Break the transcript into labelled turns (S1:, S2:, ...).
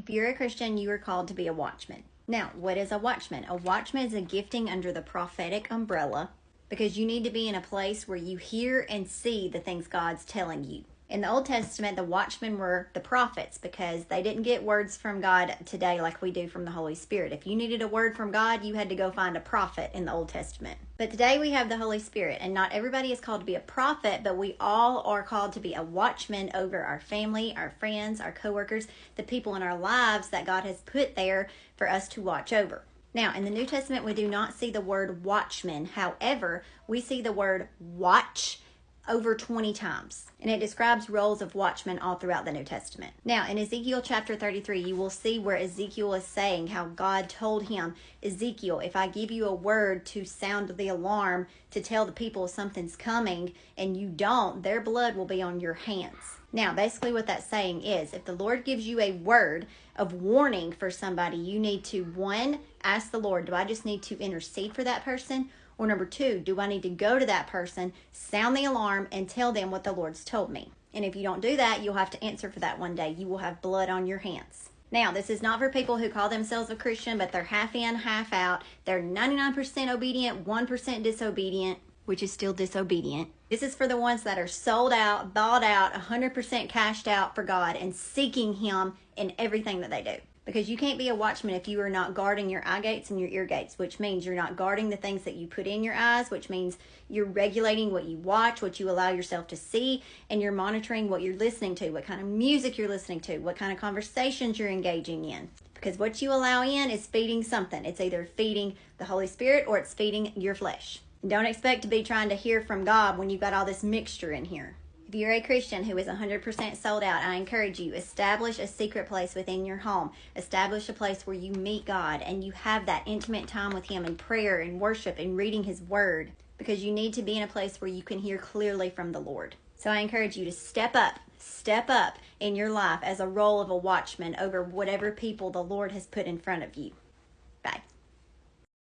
S1: If you're a Christian, you are called to be a watchman. Now, what is a watchman? A watchman is a gifting under the prophetic umbrella because you need to be in a place where you hear and see the things God's telling you. In the Old Testament, the watchmen were the prophets because they didn't get words from God today like we do from the Holy Spirit. If you needed a word from God, you had to go find a prophet in the Old Testament. But today we have the Holy Spirit, and not everybody is called to be a prophet, but we all are called to be a watchman over our family, our friends, our coworkers, the people in our lives that God has put there for us to watch over. Now, in the New Testament, we do not see the word watchman. However, we see the word watch over 20 times, and it describes roles of watchmen all throughout the New Testament. Now, in Ezekiel chapter 33, you will see where Ezekiel is saying how God told him, Ezekiel, if I give you a word to sound the alarm to tell the people something's coming and you don't, their blood will be on your hands. Now, basically what that's saying is, if the Lord gives you a word of warning for somebody, you need to, one, ask the Lord, do I just need to intercede for that person? Or number two, do I need to go to that person, sound the alarm, and tell them what the Lord's told me? And if you don't do that, you'll have to answer for that one day. You will have blood on your hands. Now, this is not for people who call themselves a Christian, but they're half in, half out. They're 99% obedient, 1% disobedient, which is still disobedient. This is for the ones that are sold out, bought out, 100% cashed out for God and seeking Him in everything that they do. Because you can't be a watchman if you are not guarding your eye gates and your ear gates, which means you're not guarding the things that you put in your eyes, which means you're regulating what you watch, what you allow yourself to see, and you're monitoring what you're listening to, what kind of music you're listening to, what kind of conversations you're engaging in. Because what you allow in is feeding something. It's either feeding the Holy Spirit or it's feeding your flesh. Don't expect to be trying to hear from God when you've got all this mixture in here. If you're a Christian who is 100% sold out, I encourage you, establish a secret place within your home. Establish a place where you meet God and you have that intimate time with Him in prayer and worship and reading His Word, because you need to be in a place where you can hear clearly from the Lord. So I encourage you to step up in your life as a role of a watchman over whatever people the Lord has put in front of you. Bye.